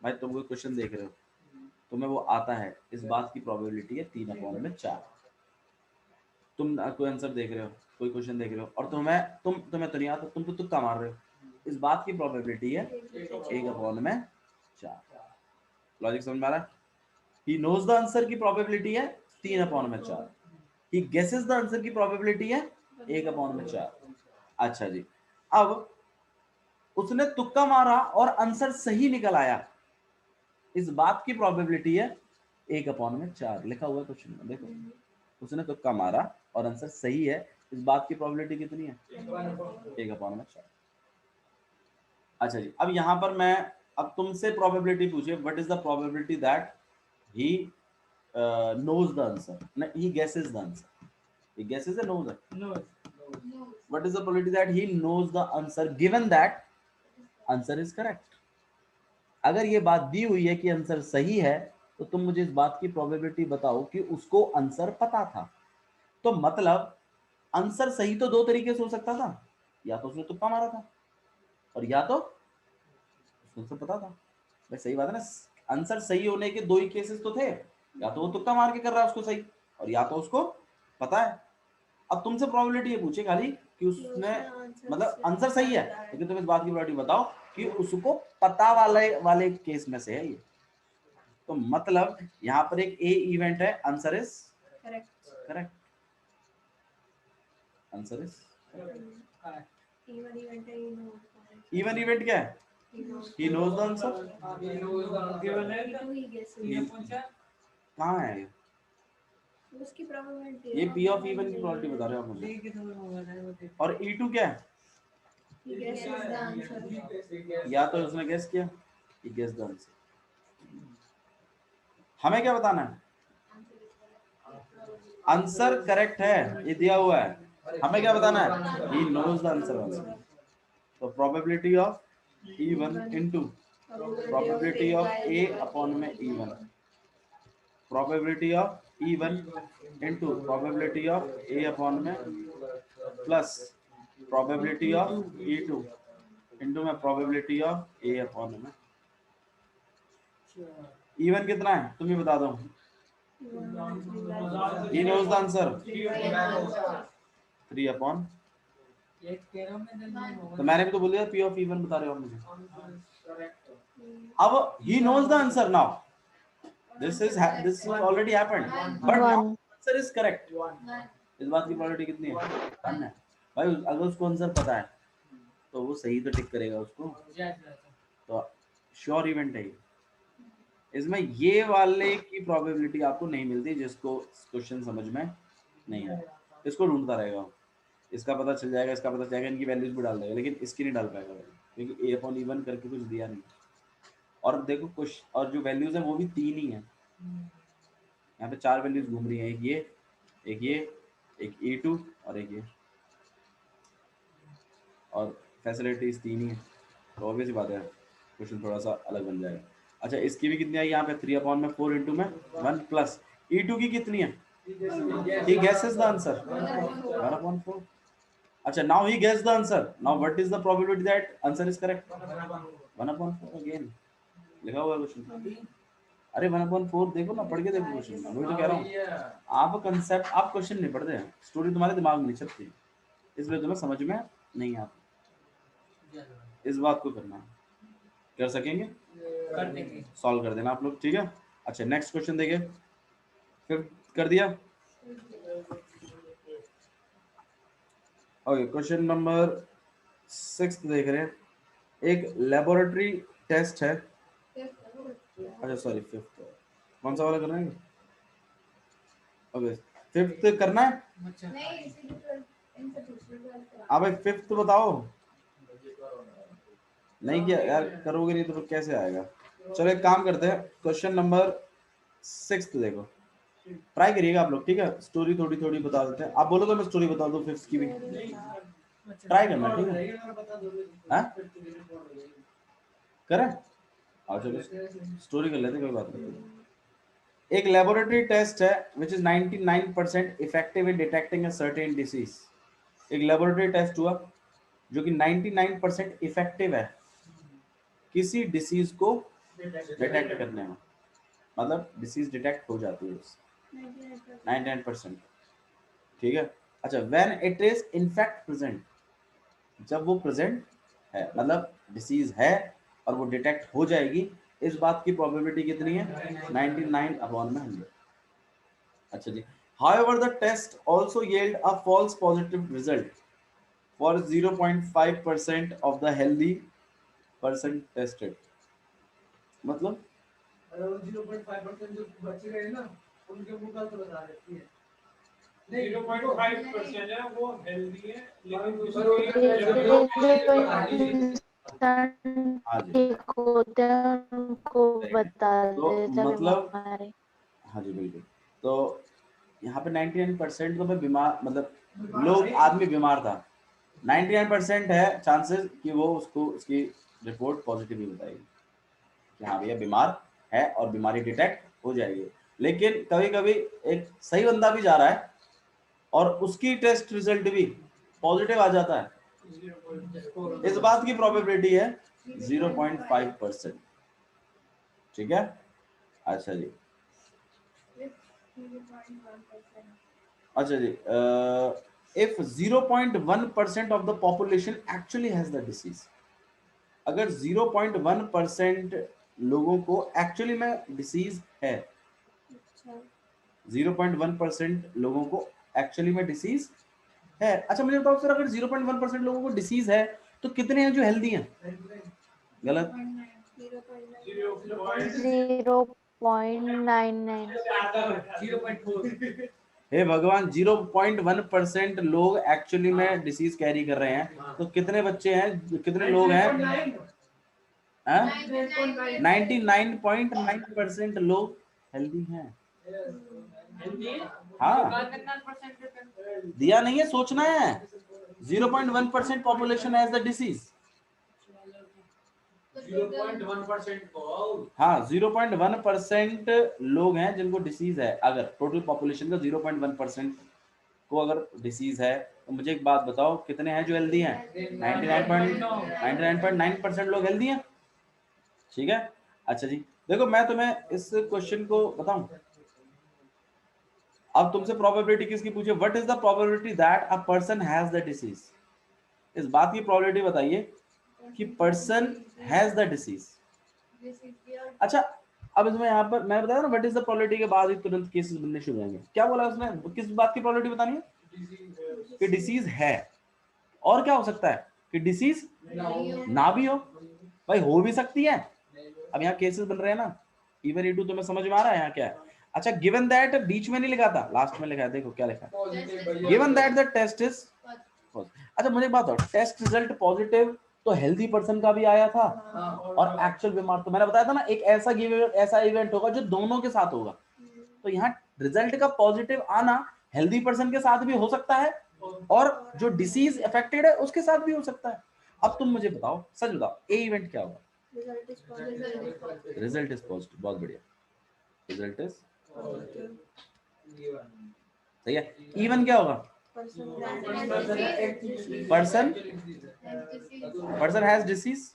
भाई तुम कोई क्वेश्चन देख रहे हो, तुम्हें वो आता है, इस बात की प्रोबेबिलिटी है 3/4। तुम कोई आंसर देख रहे हो, कोई क्वेश्चन देख रहे हो और तुम्हें तो नहीं आता, तुम तो तुक्का मार रहे हो, इस बात की प्रोबेबिलिटी है 1/4। लॉजिक समझ में आ रहा है? ही नोज द आंसर की प्रोबेबिलिटी है 3/4, ही गेसेस द आंसर की प्रोबेबिलिटी है 1/4। अच्छा जी, अब उसने तुक्का मारा और आंसर सही निकल आया, इस बात की प्रोबेबिलिटी है 1/4। लिखा हुआ क्वेश्चन में देखो, उसने तुक्का मारा और आंसर सही है, इस बात की प्रोबेबिलिटी कितनी है? 1/4। अच्छा जी, अब यहाँ पर मैं अब तुमसे प्रोबेबिलिटी पूछिए, what is the probability that he knows the answer, he guesses the answer, he guesses or knows it? No What is the probability that he knows the answer given that answer is correct? अगर ये बात दी हुई है कि answer सही है, तो तुम मुझे इस बात की प्रोबेबिलिटी बताओ कि उसको आंसर पता था। तो मतलब आंसर सही तो दो तरीके से हो सकता था, या तो उसने तुक्का मारा था और या तो उसको आंसर पता था। भाई सही बात है ना, आंसर सही होने के दो ही केसेस तो थे, या तो वो तुक्का मार के कर रहा है उसको सही, और या तो उसको पता है। अब तुमसे प्रोबेबिलिटी ये पूछे खाली कि उसने मतलब आंसर सही है, लेकिन तुम इस बात की प्रोबेबिलिटी बताओ कि उसको पता वाले वाले केस में से है ये। तो मतलब यहाँ पर एक ए इवेंट है, answer is correct, answer is even event क्या है? He knows the answer. Given है कहाँ है ये? उसकी प्रोबेबिलिटी ये पी ऑफ इवन की प्रोबेबिलिटी बता रहे हो आप मुझे। डी के थोड़ा होगा ना और E2 क्या है? he guesses the answer. या तो उसने गेस किया, he guessed the answer। हमें क्या बताना है? आंसर करेक्ट है, ये दिया हुआ है, हमें क्या बताना है? he knows the answer also। तो probability of E1 into probability of A upon में E1, probability of E1 into probability of A upon में plus probability of E2 into में probability of A upon में। E1 कितना है तुम ही बता दो। he knows the answer 3 upon, तो मैंने भी तो बोल दिया P of E1 बता रहे हो आप मुझे। अब he knows the answer now, this is already happened, but now answer is correct। इस बात की प्रोबेबिलिटी कितनी है? 1 है भाई। अगर उसको आंसर पता है तो वो सही तो टिक करेगा उसको, तो श्योर इवेंट है ये। इसमें ये वाले की प्रोबेबिलिटी आपको नहीं मिलती जिसको क्वेश्चन समझ में नहीं आया, इसको ढूंढता रहेगा, इसका पता चल जाएगा, इसका पता चल जाएगा, इनकी वैल्यूज भी डाल देगा, लेकिन इसकी नहीं डाल पाएगा क्योंकि A अपॉन E1 करके कुछ दिया नहीं। और देखो कुछ और जो वैल्यूज है वो भी 3 ही है, यहाँ पे 4 वैल्यूज घूम रही है, एक ये, एक E2 और एक ये, और फैसिलिटीज 3 ही है, तो ऑब्वियस बात है क्वेश्चन थोड़ा सा अलग बन जाएगा। अच्छा इसकी भी कितनी आई यहाँ पे 3 अपॉन में 4 इंटू में 1 प्लस E2 की कितनी है? he guesses the answer 1 upon 4। अच्छा now he guessed the answer, now what is the probability that answer is correct? 1 upon 4 again लिखा हुआ है क्वेश्चन। अरे 1 upon 4 देखो ना, पढ़ के देखो क्वेश्चन, वही तो कह रहा हूँ। आप कंसेप्ट, आप क्वेश्चन नहीं पढ़ते हैं, स्टोरी तुम्हारे दिमाग में नहीं चलती, इसलिए तुम्हें समझ में नहीं आता। इस बात को करना है, कर सकेंगे, कर देंगे, सॉल्व कर देना आप लोग, ठीक है। अच्छा नेक्स्ट क्वेश्चन देखिए, फिर कर दिया। ओके क्वेश्चन नंबर 6 देख रहे हैं। एक लेबोरेटरी टेस्ट है, अच्छा सॉरी 5th, कौन सा वाला करना है? ओके 5th करना है। हाँ भाई 5th बताओ, नहीं किया यार, करोगे नहीं तो कैसे आएगा। चलो एक काम करते हैं, क्वेश्चन नंबर 6 देखो, ट्राई करिएगा आप लोग, ठीक है। स्टोरी थोड़ी थोड़ी बता देते हैं, आप बोलो तो मैं स्टोरी बता दूं 5th की भी, ट्राई करना, ठीक है। हाँ करें, आओ चलो स्टोरी कर लेते, कोई बात नहीं। एक लेबोरेटरी टेस्ट है which is 99% effective in detecting a certain disease। एक लेबोरेटरी टेस्ट हुआ जो कि 99% इफेक्टिव है किसी डिसीज को डिटेक्ट करने में, मतलब डिसीज डिटेक्ट हो जाती है उससे 99%, ठीक है। अच्छा when it is in fact present, जब वो प्रेजेंट है, मतलब डिसीज है और वो डिटेक्ट हो जाएगी, इस बात की प्रोबेबिलिटी कितनी है? 99 अपॉन में 100। अच्छा जी, however the test also yield a false positive result for 0.5% of the healthy person tested। मतलब 0.5% जो बच गए ना उनके मुंह का तो बता देती है, 0.5% है वो हेल्दी है, लेकिन हाँ जी, होते हैं उनको बता तो देते मतलब हमारे। हाँ जी बिल्कुल, तो यहाँ पे 99% तो मैं बीमार, मतलब लोग आदमी बीमार था, 99% है चांसेस कि वो उसको उसकी रिपोर्ट पॉजिटिव ही बताएगी कि हाँ भैया बीमार है और बीमारी डिटेक्ट हो जाएगी। लेकिन कभी कभी एक सही बंदा भी जा रहा है और उसकी टेस्ट रिजल्ट भी पॉजिटिव आ जाता है, इस बात की प्रोबेबिलिटी है 0.5%, ठीक है। अच्छा जी, अच्छा जी if 0.1% of the population actually has the disease, अगर 0.1% लोगों को एक्चुअली में डिसीज है, अच्छा 0.1% लोगों को एक्चुअली में डिसीज है। अच्छा मुझे बताओ सर, अगर 0.1% लोगों को डिसीज है तो कितने हैं जो हेल्दी हैं? गलत। 0.99 हे भगवान, 0.1% लोग एक्चुअली में डिसीज कैरी कर रहे हैं, तो कितने बच्चे हैं, कितने लोग हैं? 99.9% लोग हेल्दी हैं। हाँ दिया नहीं है, सोचना है। 0.1% पॉपुलेशन हैज द डिसीज। 0.1% हाँ 0.1% लोग हैं जिनको डिसीज है। अगर टोटल पॉपुलेशन का 0.1% को अगर डिसीज है तो मुझे एक बात बताओ, कितने हैं जो हेल्दी हैं? 99.9% लोग हेल्दी हैं। ठीक है। अच्छा जी देखो, मैं तुम्हें इस क्वेश्चन को बताऊं। अब तुमसे प्रोबेबिलिटी किसकी पूछे? What is the probability that a person has the disease? इस बात की प्रोबेबिलिटी बताइए कि पर्सन हैज द डिसीज। अच्छा अब इसमें यहाँ पर मैं बताया ना व्हाट इज द प्रोबेबिलिटी के बाद ही तुरंत केसेस बनने शुरू होंगे। क्या बोला उसने? किस बात की प्रोबेबिलिटी बतानी है? कि डिसीज है। और क्या हो सकता है? कि डिसीज ना भी हो। भाई हो भी सकती है। अब यहाँ केसेस बन रहे हैं ना, इवन ई टू तुम्हें समझ में आ रहा है यहाँ क्या है? अच्छा गिवन दैट बीच में नहीं लिखा था, लास्ट में लिखा है, देखो क्या लिखा है, given that the test is. अच्छा मुझे एक बात बताओ, टेस्ट रिजल्ट पॉजिटिव तो हेल्दी पर्सन का भी आया था और एक्चुअल बीमार, तो मैंने बताया था ना एक ऐसा इवेंट होगा जो दोनों के साथ होगा। तो यहाँ रिजल्ट का पॉजिटिव आना हेल्दी पर्सन के साथ भी हो सकता है और जो डिसीज अफेक्टेड है उसके साथ भी हो सकता है। अब तुम मुझे बताओ, सच बताओ, ए इवेंट क्या होगा? Result is positive. बहुत बढ़िया, रिजल्ट इज सही है। इवन क्या होगा? Person has disease.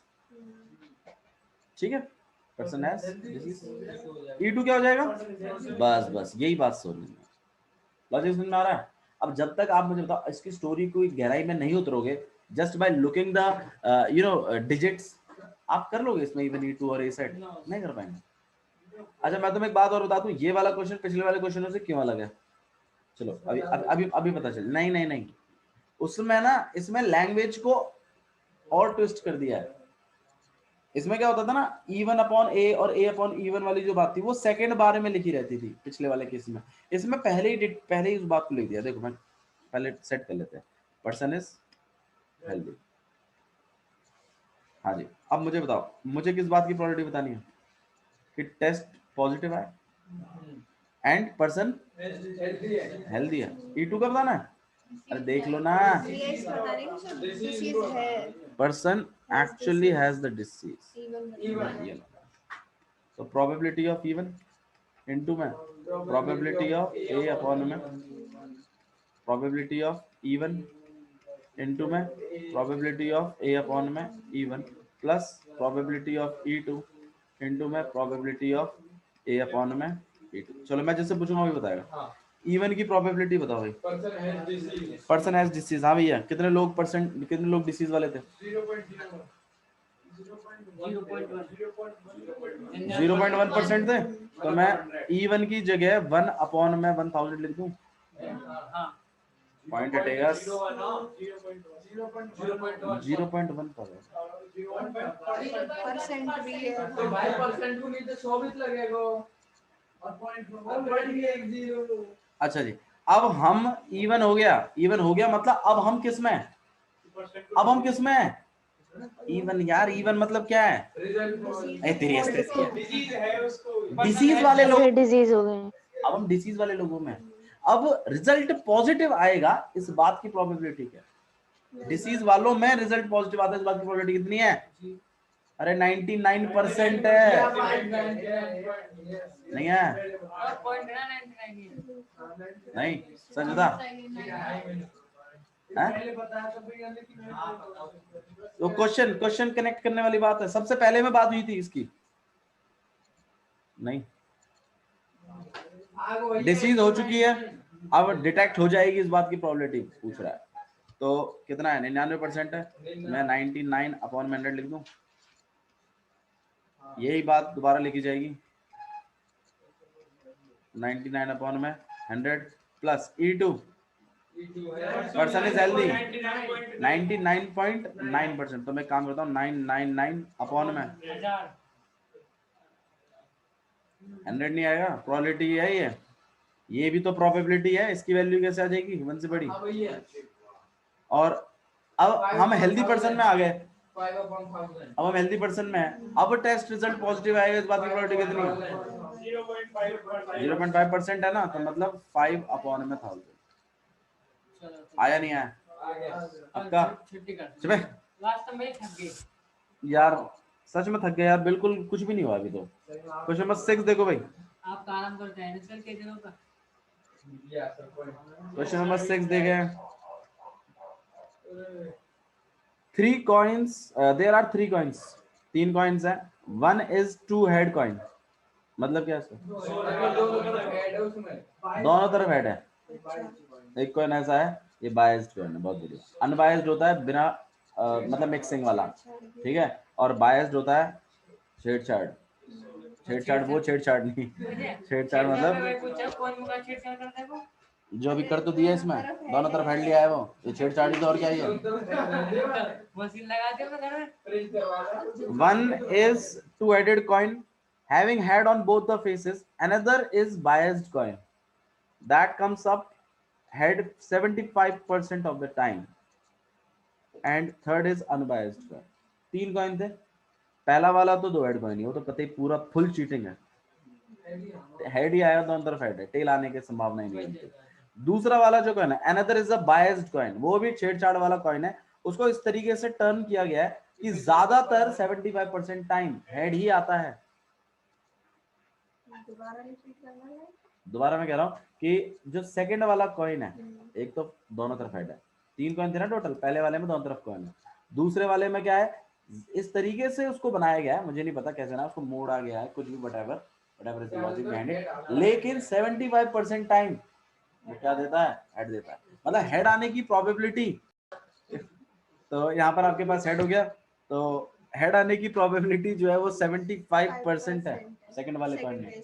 ठीक है, person has disease. E two क्या हो जाएगा? बस बस यही बात समझ में, लॉजिक समझ में आ रहा है? अब जब तक आप मुझे बताओ इसकी स्टोरी को गहराई में नहीं उतरोगे, just by looking the digits आप कर लोगे इसमें इवन ई टू और ए सेट नहीं कर पाएंगे। अच्छा मैं तुम्हें एक बात और बता दूं, ये वाला क्वेश्चन पिछले वाले क्वेश्चनों से क्यों अलग है? चलो अभी अभी अभी पता चल। नहीं नहीं नहीं, उसमें ना इसमें लैंग्वेज को और ट्विस्ट कर दिया है। इसमें क्या होता था ना, E1 अपॉन ए और ए अपॉन E1 वाली जो बात थी वो सेकंड बार में लिखी रहती थी पिछले वाले केस में। इसमें पहले ही उस बात को लिख दिया। देखो मैं पहले सेट कर लेते हैं, पर्सन इज हेल्दी। हाँ जी, अब मुझे बताओ, मुझे किस बात की प्रोबेबिलिटी बतानी है? कि टेस्ट पॉजिटिव है एंड पर्सन हेल्दी है। E2 का बताना है? अरे देख लो ना, person actually has the disease. तो प्रोबेबिलिटी ऑफ इवन इनटू में प्रोबेबिलिटी ऑफ ए अपॉन में प्रोबेबिलिटी ऑफ इवन इनटू में प्रोबेबिलिटी ऑफ ए अपॉन में even plus probability of E2 into में प्रोबेबिलिटी ऑफ ए अपॉन में E2। चलो मैं जैसे पूछूंगा वही बताएगा। इवन की प्रोबेबिलिटी बताओ भाई। Person has disease. हाँ भैया, कितने लोग डिसीज वाले थे? 0.1% थे। तो मैं E1 की जगह 1 अपॉन में 1000 लिख दूं, पॉइंट हटेगा 0.1 पर है। परसेंट भी है। तो भाई परसेंट को नहीं तो 24 लगेगा और पॉइंट अच्छा जी, अब हम इवन हो गया मतलब अब हम किस में हैं? इवन यार, इवन मतलब क्या है? तेरी डिसीज वाले लोग, डिजीज हो गए। अब हम डिसीज वाले लोगों में। अब रिजल्ट पॉजिटिव आएगा, इस बात की प्रोबेबिलिटी क्या है? डिसीज वालों में रिजल्ट पॉजिटिव आता है, इस बात की प्रोबेबिलिटी कितनी है? अरे 99% है। नहीं है? नहीं, सच बता। तो क्वेश्चन कनेक्ट करने वाली बात है। सबसे पहले में बात हुई थी इसकी, नहीं डिसीज हो चुकी है, अब डिटेक्ट हो जाएगी इस बात की प्रोबेबिलिटी पूछ रहा है। तो कितना है, 99% है, मैं 99 अपॉन 100 लिख दूं, यही बात दोबारा लिखी जाएगी 99 अपॉन में 100 plus E2 person is healthy 99.9%। तो मैं काम करता हूँ 999 अपॉन में 100 नहीं आएगा, प्रोबेबिलिटी है ये भी तो प्रोबेबिलिटी है, इसकी वैल्यू कैसे आ जाएगी 1 से बड़ी। और अब हम हेल्दी पर्सन में आ गए, अब हम हेल्दी पर्सन में है, अब टेस्ट रिजल्ट पॉजिटिव आएगा, इस बात की प्रोबेबिलिटी कितनी है 0.5% है ना, तो मतलब 5 अपॉन में 1000 आया नहीं आया आपका। लास्ट में थक गए यार सच में थक गया यार, बिल्कुल कुछ भी नहीं हुआ अभी तो। क्वेश्चन नंबर 6 देखो भाई, आप आराम करते हैं सर के दिनों का। क्वेश्चन नंबर 6 देखे, 3 coins, there are 3 coins, 3 coins है, 1 is 2 head coin, मतलब क्या है इसका, दोनों तरफ हेड है। एक कॉइन ऐसा है, ये बायस्ड कॉइन है, बहुत बढ़िया। अनबायस्ड होता है बिना मतलब मिक्सिंग वाला, ठीक है, और बायस्ड होता है छेड़छाड़। छेड़छाड़ वो छेड़छाड़ नहीं, छेड़छाड़ मतलब जो अभी कर तो दिया इसमें, दोनों तरफ हेड लिया है वो, ये छेड़छाड़ी तो और क्या ही है। मशीन लगा दे अपने घर में। 1 is 2-headed coin having head on both the faces, another is biased coin that comes up head 75% of the time and third is unbiased coin। 3 coin थे, पहला वाला तो 2 हेड कॉइन ही, वो तो कतई पूरा फुल चीटिंग है, हेड ही आएगा, दोनों तरफ हेड है, टेल आने की संभावना ही नहीं है। दूसरा वाला जो कॉइन है another is a biased coin, वो भी छेड़छाड़ वाला कॉइन है, उसको इस तरीके से टर्न किया गया है कि ज्यादातर 75% टाइम हेड ही आता है। दोबारा मैं कह रहा हूँ कि जो सेकंड वाला कॉइन है, एक तो दोनों तरफ हेड है, 3 कॉइन थे ना टोटल, पहले वाले में दोनों तरफ कॉइन है, दूसरे वाले में क्या है, इस तरीके से उसको बनाया गया है, मुझे नहीं पता कैसे ना उसको मोड़ा गया है, कुछ भी whatever is the logic behind it, लेकिन 75% टाइम वो क्या देता है, हेड देता है, मतलब हेड आने की प्रोबेबिलिटी। तो यहाँ पर आपके पास हेड हो गया, तो हेड आने की प्रोबेबिलिटी जो है वो 75% है सेकंड वाले कॉइन में,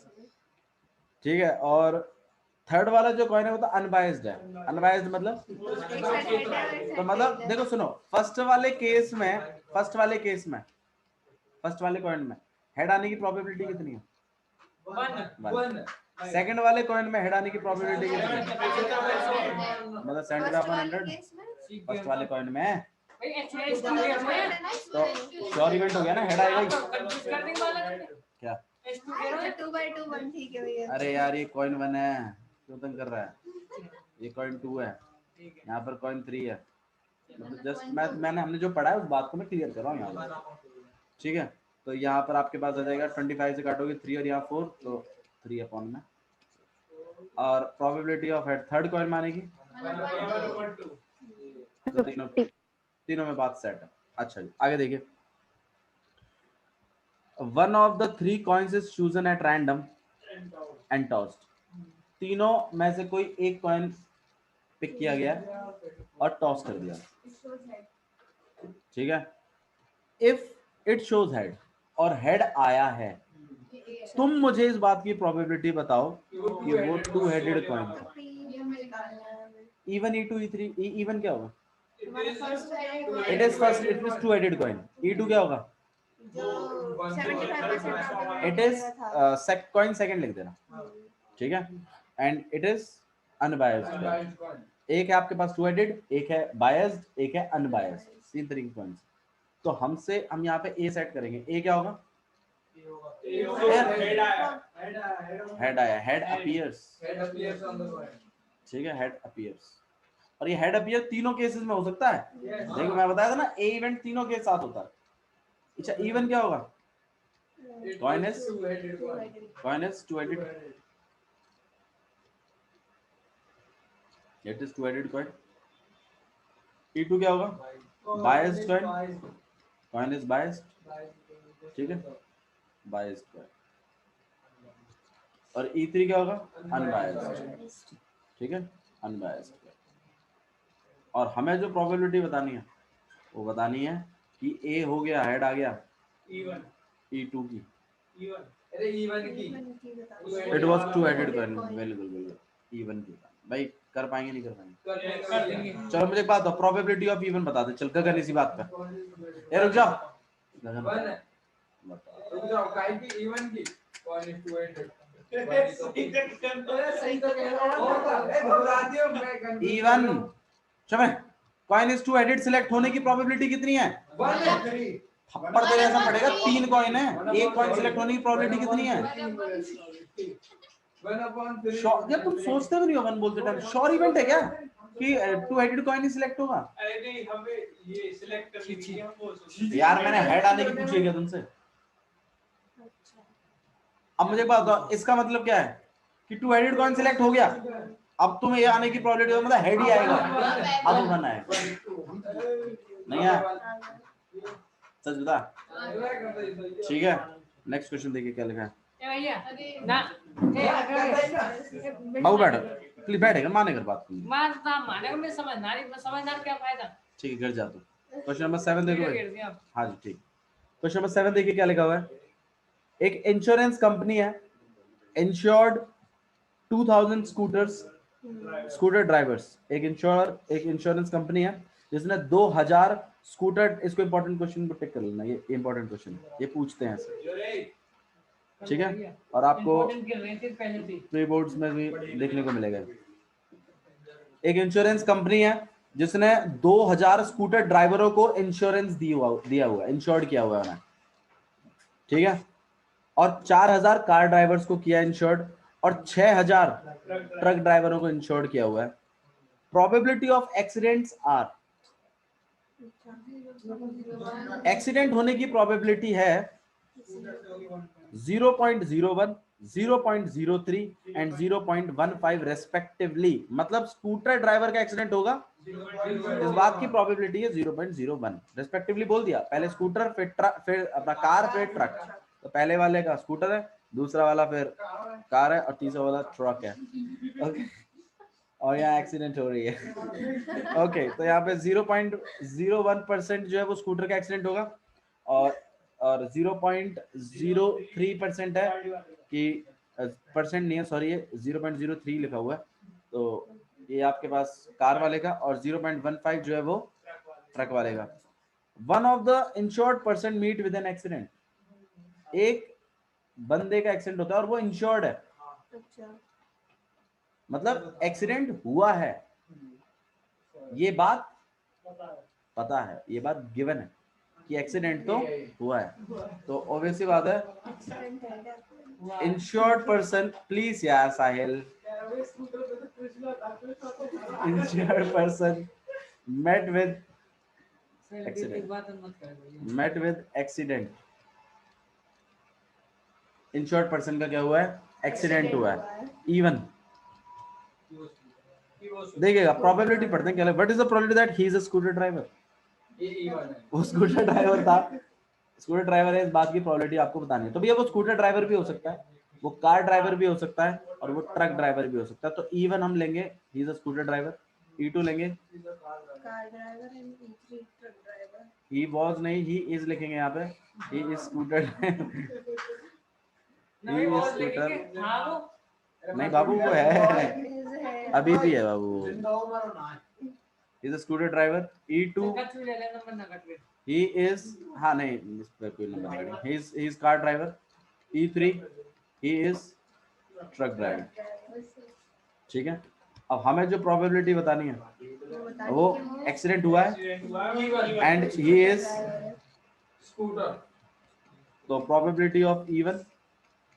ठीक है। और थर्ड वाला जो कॉइन है वो तो अनबायस्ड है, अनबायस्ड मतलब तो मतलब देखो सुनो, फर्स्ट वाले कॉइन में हेड आने की प्रोबेबिलिटी कितनी है, 1। सेकंड वाले कॉइन में हेड आने की प्रोबेबिलिटी कितनी है, मतलब 75/100 फर्स्ट वाले कॉइन में, तो श्योर इवेंट हो गया ना, हेड आएगा ही। क्या 2/2 1 ठीक है भैया। अरे यार ये कॉइन 1 है, क्यों तंग कर रहा है, ये कॉइन 2 है, यहाँ पर कॉइन 3 है, मतलब जस्ट हमने जो पढ़ा है उस बात को मैं क्लियर कर रहा हूँ यहाँ पर, ठीक है। तो यहाँ पर आपके पास आ जाएगा 25 से काटोगे 3 और यहाँ 4, तो 3 अपॉन में, और probability of head third coin मानेगी, तो तीनों में बात सेट है। अच्छा जी आगे देखिए, one of the 3 coins is chosen at random and tossed, तीनों में से कोई एक कॉइन पिक किया गया और टॉस कर दिया, ठीक है। इफ इट शोज हेड और हेड आया है, तुम मुझे इस बात की प्रोबेबिलिटी बताओ कि वो 2 हेडेड कॉइन था। इवन E2 E3 इवन क्या होगा, it is 2 headed coin, E2 क्या होगा, इट इज कॉइन सेकंड लिख देना, ठीक है, एंड इट इज अनबायस्ड। एक है आपके पास 2 हेडेड, एक है बायस्ड, एक है अनबायस्ड, 3 तरीके के कॉइन्स। तो हम यहाँ पे ए सेट करेंगे, ए क्या होगा, हेड आया, हेड अपीयर्स, ठीक है, हेड अपीयर्स, और ये हेड अपीयर तीनों केसेस में हो सकता है, देखो मैं बताया था ना ए इवेंट तीनों के साथ होता है। अच्छा इवन क्या होगा, coin is 2 headed, it is 2 headed coin. E2 क्या होगा, biased coin, coin is biased, ठीक है, बायस्ड कॉइन। और E3 क्या होगा, अनबायस्ड, ठीक है, अनबायस्ड। और हमें जो प्रोबेबिलिटी बतानी है वो बतानी है कि ए हो गया, हेड आ गया E1 E2 की, E1 अरे इवन की it was two headed coin, बिल्कुल बिल्कुल इवन की। भाई कर पाएंगे नहीं कर पाएंगे? कर देंगे। चलो मुझे एक बात बताओ, प्रोबेबिलिटी ऑफ इवन बता दे। चल गगन इसी बात पे, ए रुक जाओ गगन वन है। बता। रुक जाओ, काय की इवन की कॉइन इज 200। सही तो कह रहा हूं। घबरा दियो मैं गन इवन चले, coin is two headed select होने की प्रोबेबिलिटी कितनी है? 1 है 3। थप्पड़ तेरे ऐसा पड़ेगा, 3 कॉइन है, एक कॉइन सिलेक्ट होने की प्रोबेबिलिटी कितनी है? 1/3। श्योर, यार तुम सोचते भी नहीं हो वन बोलते टाइम, श्योर इवेंट है क्या कि टू हेडेड कॉइन ही सिलेक्ट होगा? अरे नहीं, हमें ये सिलेक्ट करनी चाहिए, हम वो सोचते यार मैंने हेड आने की पूछी क्या तुमसे? अच्छा अब मुझे बात बताओ, इसका मतलब क्या है कि टू हेडेड कॉइन सिलेक्ट हो गया, अब तुम्हें ये आने की प्रोबेबिलिटी मतलब हेड ही आएगा, अब वन आएगा नहीं है? सच बता, ठीक है। नेक्स्ट क्वेश्चन देखिए क्या लिखा है। भैया ना बाबू बैठ, प्लीज बैठेगा, माने कर बात करूंगी। मान था माने को मैं समझदार क्या फायदा। ठीक है, घर जा तू। क्वेश्चन नंबर 7 देखो भाई। गिर दिया। हाँ जी ठीक। क्वेश्चन नंबर 7 देखिए क्या लिखा हुआ है। एक इंश्योरेंस कंपनी है, इंश्योर्ड 2000 स्कूटर ड्राइवर्स। एक इंश्योरेंस कंपनी है जिसने 2000 स्कूटर, इसको इंपॉर्टेंट क्वेश्चन को टिक कर लेना, ये इंपॉर्टेंट क्वेश्चन ये पूछते हैं ऐसे, ठीक है। और आपको प्री बोर्ड्स में भी देखने को मिलेगा। एक इंश्योरेंस कंपनी है जिसने 2000 स्कूटर ड्राइवरों को इंश्योरेंस दिया हुआ, इंश्योर्ड किया हुआ है उन्हें, ठीक है। और 4000 कार ड्राइवर्स को किया इंश्योर्ड, और 6000 ट्रक ड्राइवरों को इंश्योर्ड किया हुआ है। Probability of accidents are, accident होने की प्रोबेबिलिटी है 0.01, 0.03 एंड 0.15 रेस्पेक्टिवली। मतलब स्कूटर ड्राइवर का एक्सीडेंट होगा, इस बात की प्रोबेबिलिटी है 0.01 रेस्पेक्टिवली। बोल दिया, पहले स्कूटर फिर अपना कार फिर ट्रक। तो पहले वाले का स्कूटर है, दूसरा वाला फिर कार है, और तीसरा वाला ट्रक है। ओके, और यहाँ एक्सीडेंट हो रही है। ओके, तो यहाँ पे 0.01% जो है वो स्कूटर का एक्सीडेंट होगा, और 0.03% है कि परसेंट नहीं है, सॉरी, ये 0.03 लिखा हुआ है, तो ये आपके पास कार वाले का, और 0.15 जो है वो ट्रक वाले का। One of the insured person meet with an accident, एक बंदे का एक्सीडेंट होता है और वो इंश्योर्ड है, अच्छा मतलब एक्सीडेंट हुआ है, ये बात पता है, ये बात गिवन है कि एक्सीडेंट तो हुआ है। तो ऑब्वियसली बात है, एक्सीडेंट है क्या? इंश्योर्ड पर्सन, प्लीज यार Sahil, insured person met with accident, insured person का क्या हुआ है? एक्सीडेंट हुआ है। इवन देखिएगा, प्रोबेबिलिटी पढ़ते हैं क्या, what is the probability that he is a scooter driver. ये इवन है, वो स्कूटर ड्राइवर था, स्कूटर ड्राइवर है, इस बात की प्रोबेबिलिटी आपको बतानी है। तो भैया वो स्कूटर ड्राइवर भी हो सकता है, वो कार ड्राइवर भी हो सकता है, और वो ट्रक ड्राइवर भी हो सकता है। तो E1 हम लेंगे, he is a scooter driver. E2 लेंगे, car driver and E3 truck driver. He was नहीं, ही इज लिखेंगे यहाँ पे, he is scooter, he is scooter, नहीं बाबू वो है, अभी भी है बाबू, is a scooter driver. E2 he is, हाँ नहीं इस पे कोई नंबर नहीं, he is car driver। E3 he is truck driver, ठीक है। अब हमें जो प्रोबेबिलिटी बतानी है वो एक्सीडेंट हुआ है एंड he is स्कूटर। तो प्रोबेबिलिटी ऑफ इवन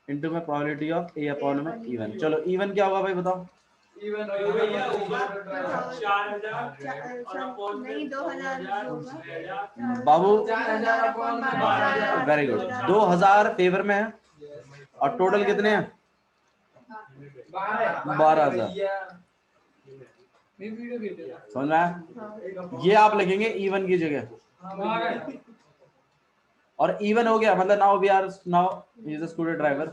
इनटू में प्रोबेबिलिटी ऑफ a अपॉन में इवन। चलो इवन क्या होगा भाई बताओ? इवन भैया होगा 4000 नहीं 2000 होगा बाबू, 4000 अपॉन में वेरी गुड, 2000 फेवर में है, और टोटल कितने हैं? 12,000। समझ में आया? ये आप लिखेंगे इवन की जगह, और इवन हो गया मतलब now we are now he is a scooter driver.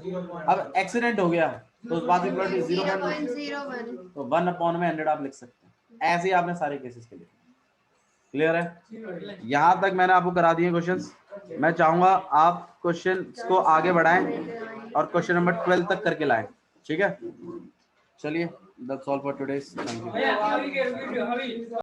अब एक्सीडेंट हो गया, तो उस बात की प्रोबेबिलिटी 0.01 तो 1/100 आप लिख सकते हैं। ऐसे ही आपने सारे केसेस के लिए। क्लियर है? यहां तक मैंने आपको करा दिए क्वेश्चंस। मैं चाहूंगा आप क्वेश्चन को आगे बढ़ाएं और क्वेश्चन नंबर 12 तक करके लाएं। ठीक है, चलिए, that's all for today. Thank you.